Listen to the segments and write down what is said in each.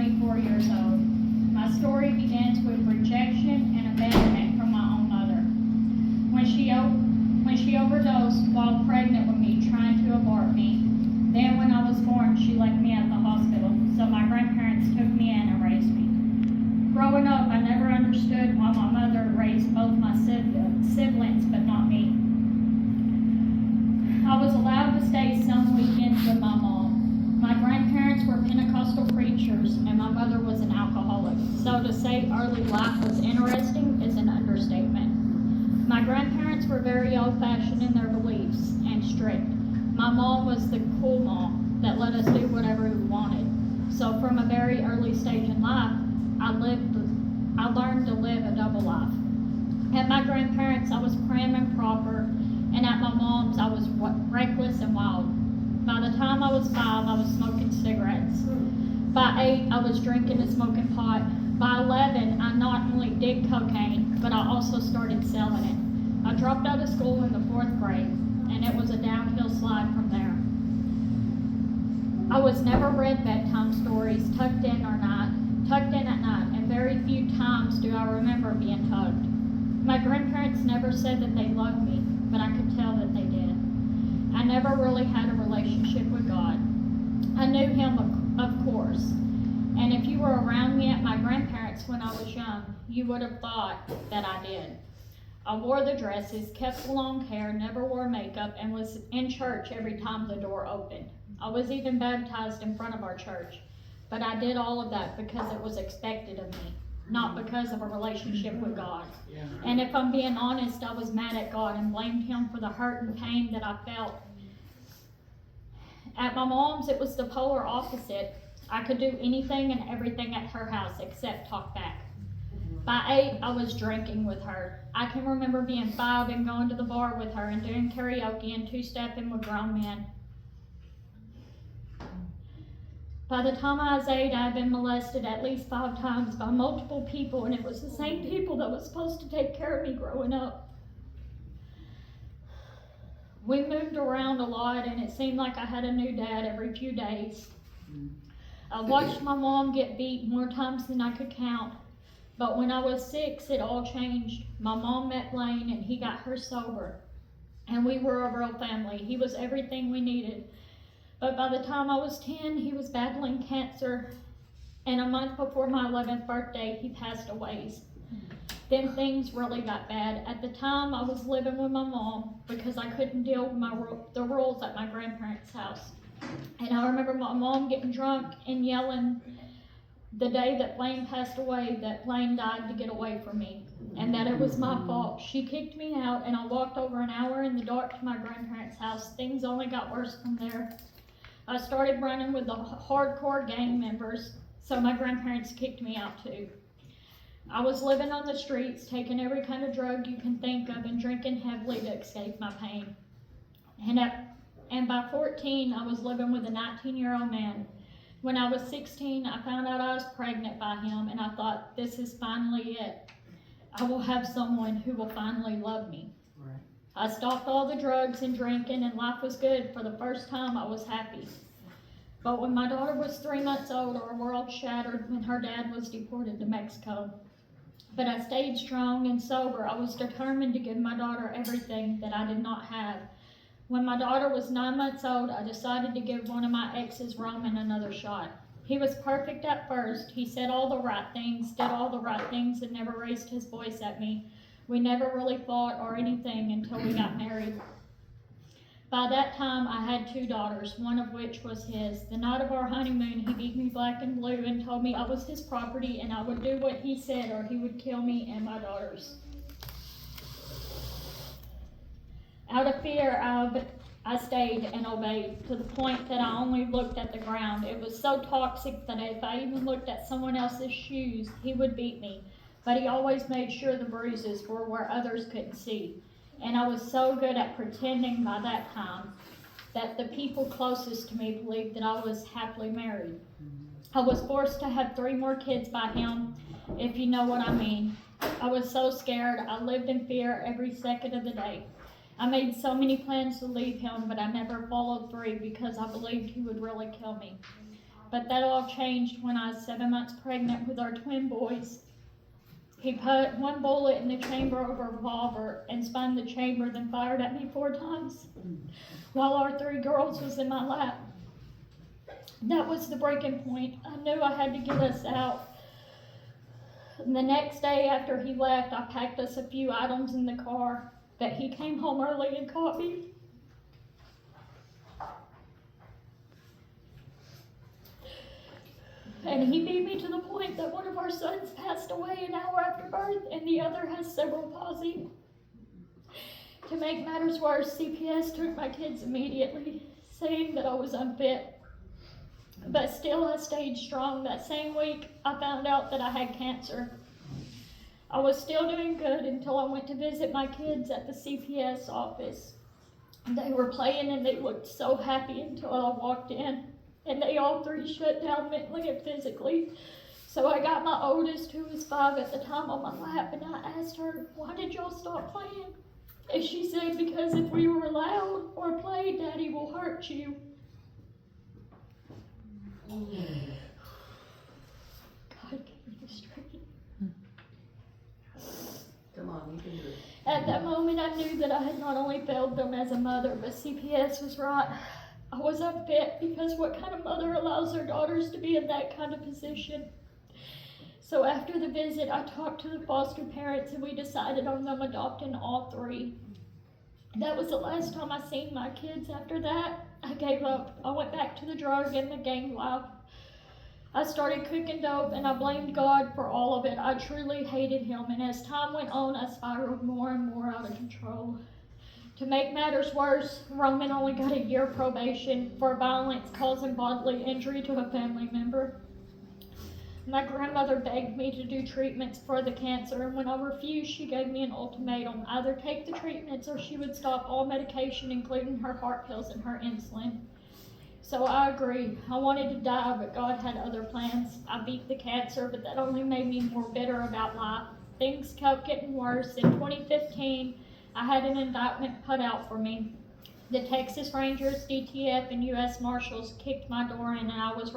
24 years old. My story begins with rejection and abandonment from my own mother. When she overdosed while pregnant with me, trying to abort me. Then when I was born, she left me at the hospital, so my grandparents took me in and raised me. Growing up, I never understood why my mother raised both my siblings, but not me. I was allowed to stay some weekends with my mom. My grandparents were Pentecostal preachers, and my mother was an alcoholic. So to say early life was interesting is an understatement. My grandparents were very old-fashioned in their beliefs and strict. My mom was the cool mom that let us do whatever we wanted. So from a very early stage in life, I learned to live a double life. At my grandparents, I was prim and proper, and at my mom's, I was reckless and wild. By the time I was 5, I was smoking cigarettes. By 8, I was drinking and smoking pot. By 11, I not only did cocaine, but I also started selling it. I dropped out of school in the 4th grade, and it was a downhill slide from there. I was never read bedtime stories tucked in at night, and very few times do I remember being tugged. My grandparents never said that they loved me, but I could tell that they did. I never really had a relationship with God. I knew Him, of course, and if you were around me at my grandparents' when I was young, you would have thought that I did. I wore the dresses, kept the long hair, never wore makeup, and was in church every time the door opened. I was even baptized in front of our church, but I did all of that because it was expected of me, not because of a relationship with God. And if I'm being honest, I was mad at God and blamed Him for the hurt and pain that I felt. At my mom's, it was the polar opposite. I could do anything and everything at her house except talk back. By 8, I was drinking with her. I can remember being 5 and going to the bar with her and doing karaoke and two-stepping with grown men. By the time I was 8, I had been molested at least 5 times by multiple people, and it was the same people that was supposed to take care of me growing up. We moved around a lot, and it seemed like I had a new dad every few days. I watched my mom get beat more times than I could count, but when I was 6, it all changed. My mom met Blaine, and he got her sober, and we were a real family. He was everything we needed. But by the time I was 10, he was battling cancer, and a month before my 11th birthday, he passed away. Then things really got bad. At the time, I was living with my mom because I couldn't deal with the rules at my grandparents' house. And I remember my mom getting drunk and yelling the day that Blaine passed away that Blaine died to get away from me, and that it was my fault. She kicked me out, and I walked over an hour in the dark to my grandparents' house. Things only got worse from there. I started running with the hardcore gang members, so my grandparents kicked me out too. I was living on the streets, taking every kind of drug you can think of, and drinking heavily to escape my pain. And by 14, I was living with a 19-year-old man. When I was 16, I found out I was pregnant by him, and I thought, this is finally it. I will have someone who will finally love me. Right. I stopped all the drugs and drinking, and life was good. For the first time, I was happy. But when my daughter was 3 months old, our world shattered when her dad was deported to Mexico. But I stayed strong and sober. I was determined to give my daughter everything that I did not have. When my daughter was 9 months old, I decided to give one of my exes, Roman, another shot. He was perfect at first. He said all the right things, did all the right things, and never raised his voice at me. We never really fought or anything until we got married. By that time, I had 2 daughters, one of which was his. The night of our honeymoon, he beat me black and blue and told me I was his property and I would do what he said or he would kill me and my daughters. Out of fear, I stayed and obeyed to the point that I only looked at the ground. It was so toxic that if I even looked at someone else's shoes, he would beat me. But he always made sure the bruises were where others couldn't see. And I was so good at pretending by that time that the people closest to me believed that I was happily married. I was forced to have 3 more kids by him, if you know what I mean. I was so scared. I lived in fear every second of the day. I made so many plans to leave him, but I never followed through because I believed he would really kill me. but that all changed when I was 7 months pregnant with our twin boys. He put one bullet in the chamber of a revolver and spun the chamber, then fired at me 4 times while our 3 girls was in my lap. That was the breaking point. I knew I had to get us out. And the next day after he left, I packed us a few items in the car, but he came home early and caught me. And he beat me to the point that one of our sons passed away an hour after birth and the other has cerebral palsy. To make matters worse, CPS took my kids immediately, saying that I was unfit. But still, I stayed strong. That same week, I found out that I had cancer. I was still doing good until I went to visit my kids at the CPS office. They were playing and they looked so happy until I walked in. And they all 3 shut down mentally and physically. So I got my oldest, who was 5 at the time, on my lap, and I asked her, "Why did y'all stop playing?" And she said, "Because if we were loud or played, Daddy will hurt you." God gave me the strength. Come on, you can do it. At that moment, I knew that I had not only failed them as a mother, but CPS was right. I was unfit because what kind of mother allows their daughters to be in that kind of position? So after the visit, I talked to the foster parents and we decided on them adopting all 3. That was the last time I seen my kids. After that, I gave up. I went back to the drug and the gang life. I started cooking dope and I blamed God for all of it. I truly hated him, and as time went on, I spiraled more and more out of control. To make matters worse, Roman only got a year probation for violence causing bodily injury to a family member. My grandmother begged me to do treatments for the cancer, and when I refused, she gave me an ultimatum: either take the treatments or she would stop all medication, including her heart pills and her insulin. So I agreed. I wanted to die, but God had other plans. I beat the cancer, but that only made me more bitter about life. Things kept getting worse. In 2015, I had an indictment put out for me. The Texas Rangers, DTF, and U.S. Marshals kicked my door in, and I was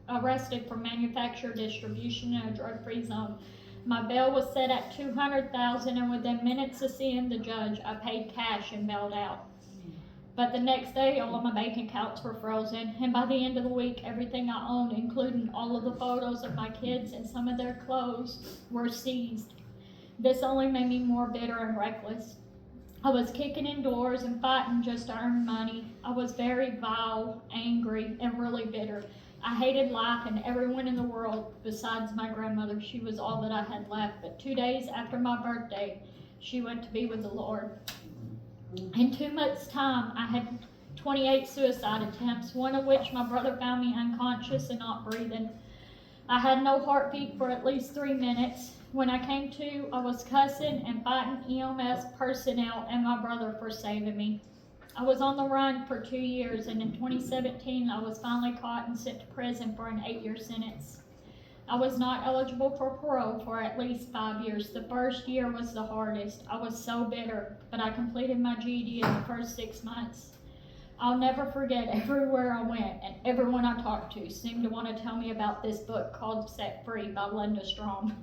arrested for manufacture, distribution, in a drug-free zone. My bail was set at $200,000, and within minutes of seeing the judge, I paid cash and bailed out. But the next day, all of my bank accounts were frozen, and by the end of the week, everything I owned, including all of the photos of my kids and some of their clothes, were seized. This only made me more bitter and reckless. I was kicking in doors and fighting just to earn money. I was very vile, angry, and really bitter. I hated life and everyone in the world besides my grandmother. She was all that I had left. But 2 days after my birthday, she went to be with the Lord. In 2 months' time, I had 28 suicide attempts, one of which my brother found me unconscious and not breathing. I had no heartbeat for at least 3 minutes. When I came to, I was cussing and fighting EMS personnel and my brother for saving me. I was on the run for 2 years, and in 2017, I was finally caught and sent to prison for an 8-year sentence. I was not eligible for parole for at least 5 years. The first year was the hardest. I was so bitter, but I completed my GED in the first 6 months. I'll never forget, everywhere I went and everyone I talked to seemed to want to tell me about this book called Set Free by Linda Strong.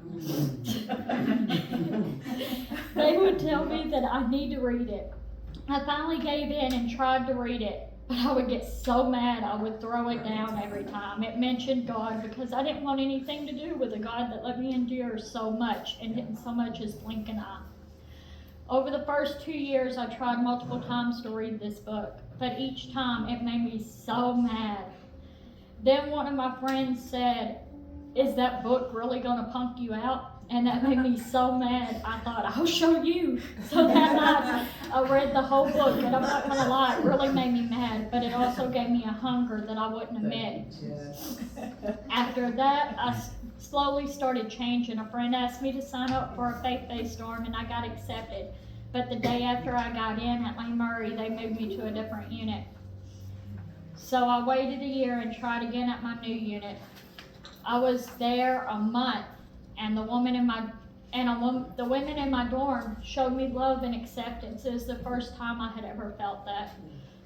They would tell me that I need to read it. I finally gave in and tried to read it, but I would get so mad I would throw it down every time it mentioned God, because I didn't want anything to do with a God that let me endure so much and didn't so much as blink an eye. Over the first 2 years, I tried multiple times to read this book, but each time it made me so mad. Then one of my friends said, "Is that book really going to punk you out?" And that made me so mad. I thought, "I'll show you." So that night, I read the whole book, and I'm not going to lie, it really made me mad, but it also gave me a hunger that I wouldn't admit. After that, I slowly started changing. A friend asked me to sign up for a faith-based dorm, and I got accepted. But the day after I got in at Lane Murray, they moved me to a different unit. So I waited a year and tried again at my new unit. I was there a month, and the women in my dorm showed me love and acceptance. It was the first time I had ever felt that.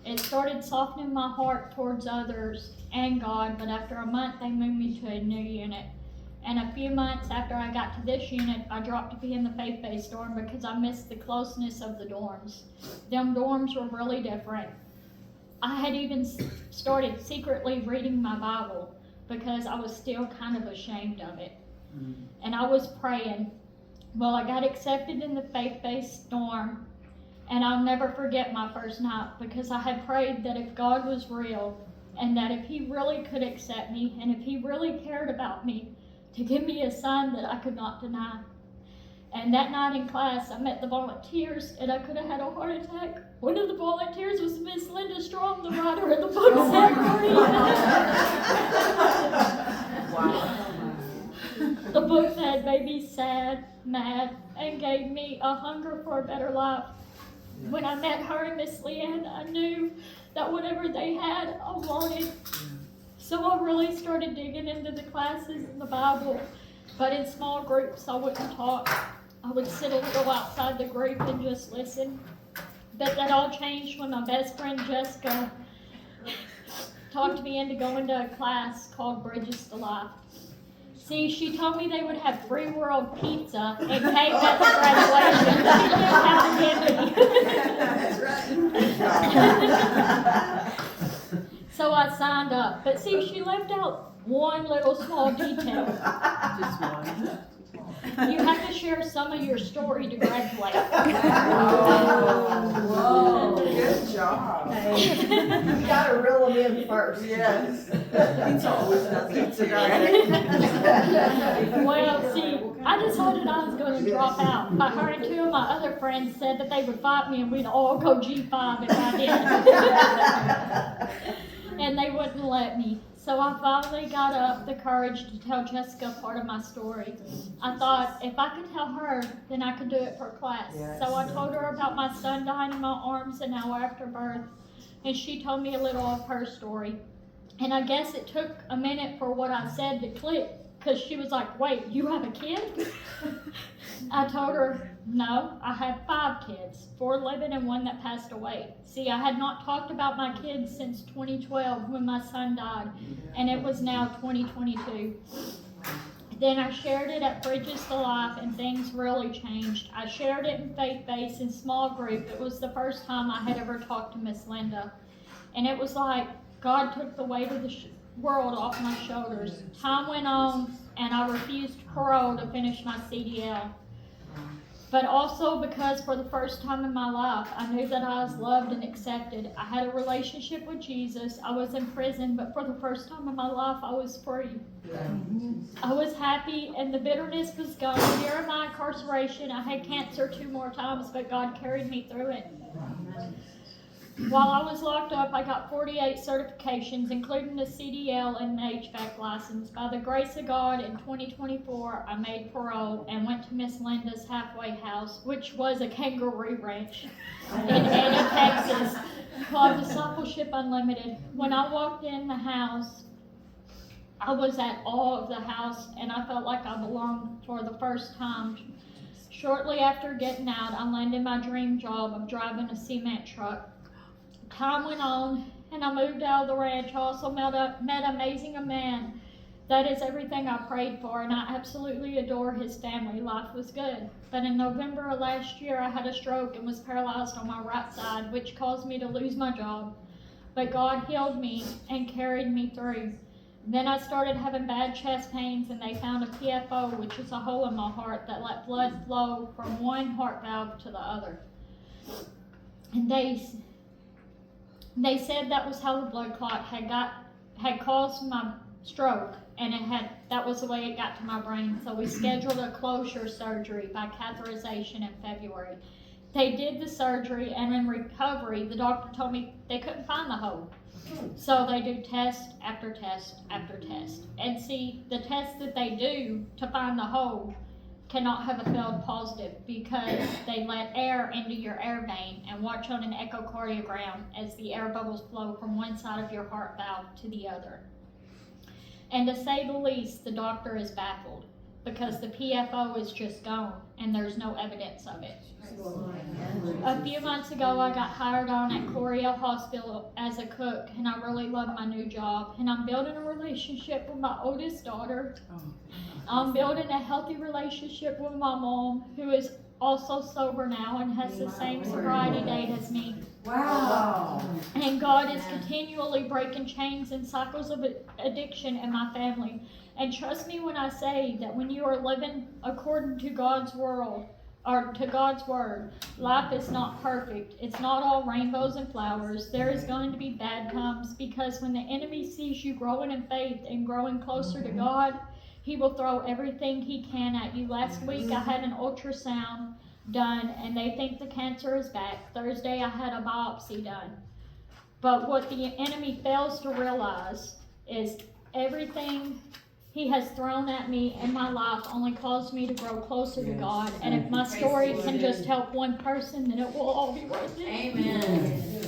It started softening my heart towards others and God, but after a month they moved me to a new unit. And a few months after I got to this unit, I dropped to be in the faith-based dorm because I missed the closeness of the dorms. Them dorms were really different. I had even started secretly reading my Bible because I was still kind of ashamed of it. And I was praying. Well, I got accepted in the faith-based dorm, and I'll never forget my first night because I had prayed that if God was real and that if He really could accept me and if He really cared about me, to give me a sign that I could not deny. And that night in class, I met the volunteers, and I could have had a heart attack. One of the volunteers was Miss Linda Strong, the writer of the book, Set Free. Wow. The book that made me sad, mad, and gave me a hunger for a better life. When I met her and Miss Leanne, I knew that whatever they had, I wanted. So I really started digging into the classes in the Bible, but in small groups I wouldn't talk. I would sit a little outside the group and just listen. But that all changed when my best friend Jessica talked me into going to a class called Bridges to Life. See, she told me they would have free world pizza and cake at the graduation. That's right. So I signed up. But see, she left out one little small detail. Just one. You have to share some of your story to graduate. Whoa, good job. You gotta reel them in first. Yes. Pizza always does pizza, Well, see, I decided I was going to drop out. But her and two of my other friends said that they would fight me and we'd all go G5 if I did. And they wouldn't let me. So I finally got up the courage to tell Jessica part of my story. I thought if I could tell her, then I could do it for class. Yes. So I told her about my son dying in my arms an hour after birth, and she told me a little of her story. And I guess it took a minute for what I said to click, because she was like, wait, you have a kid? I told her, no, I have 5 kids, 4 living and 1 that passed away. See, I had not talked about my kids since 2012 when my son died, and it was now 2022. Then I shared it at Bridges to Life, and things really changed. I shared it in faith-based in small group. It was the first time I had ever talked to Miss Linda, and it was like God took the weight of the world off my shoulders. Time went on, and I refused parole to finish my CDL. But also because for the first time in my life, I knew that I was loved and accepted. I had a relationship with Jesus. I was in prison, but for the first time in my life, I was free. I was happy, and the bitterness was gone. During my incarceration, I had cancer 2 more times, but God carried me through it. While I was locked up, I got 48 certifications, including the CDL and the HVAC license. By the grace of God, in 2024, I made parole and went to Miss Linda's halfway house, which was a kangaroo ranch in Annie, Texas, called Discipleship Unlimited. When I walked in the house, I was at awe of the house, and I felt like I belonged for the first time. Shortly after getting out, I landed my dream job of driving a cement truck. Time went on, and I moved out of the ranch. I also met amazing a man. That is everything I prayed for, and I absolutely adore his family. Life was good. But in November of last year, I had a stroke and was paralyzed on my right side, which caused me to lose my job. But God healed me and carried me through. Then I started having bad chest pains, and they found a PFO, which is a hole in my heart that let blood flow from one heart valve to the other. And they said that was how the blood clot had caused my stroke, and that was the way it got to my brain. So we scheduled a closure surgery by catheterization in February. They did the surgery, and in recovery, the doctor told me they couldn't find the hole. So they do test after test after test. And see, the tests that they do to find the hole cannot have a failed positive because they let air into your air vein and watch on an echocardiogram as the air bubbles flow from one side of your heart valve to the other. And to say the least, the doctor is baffled. because the PFO is just gone and there's no evidence of it. A few months ago, I got hired on at Corio Hospital as a cook, and I really love my new job. And I'm building a relationship with my oldest daughter. I'm building a healthy relationship with my mom, who is also sober now and has the same sobriety date as me. Wow. And God is continually breaking chains and cycles of addiction in my family. And trust me when I say that when you are living according to God's world, or to God's word, life is not perfect. It's not all rainbows and flowers. There is going to be bad times, because when the enemy sees you growing in faith and growing closer to God, he will throw everything he can at you. Last week I had an ultrasound done and they think the cancer is back. Thursday I had a biopsy done. But what the enemy fails to realize is everything he has thrown at me in my life only caused me to grow closer to God. And if my story can just help one person, then it will all be worth it. Amen.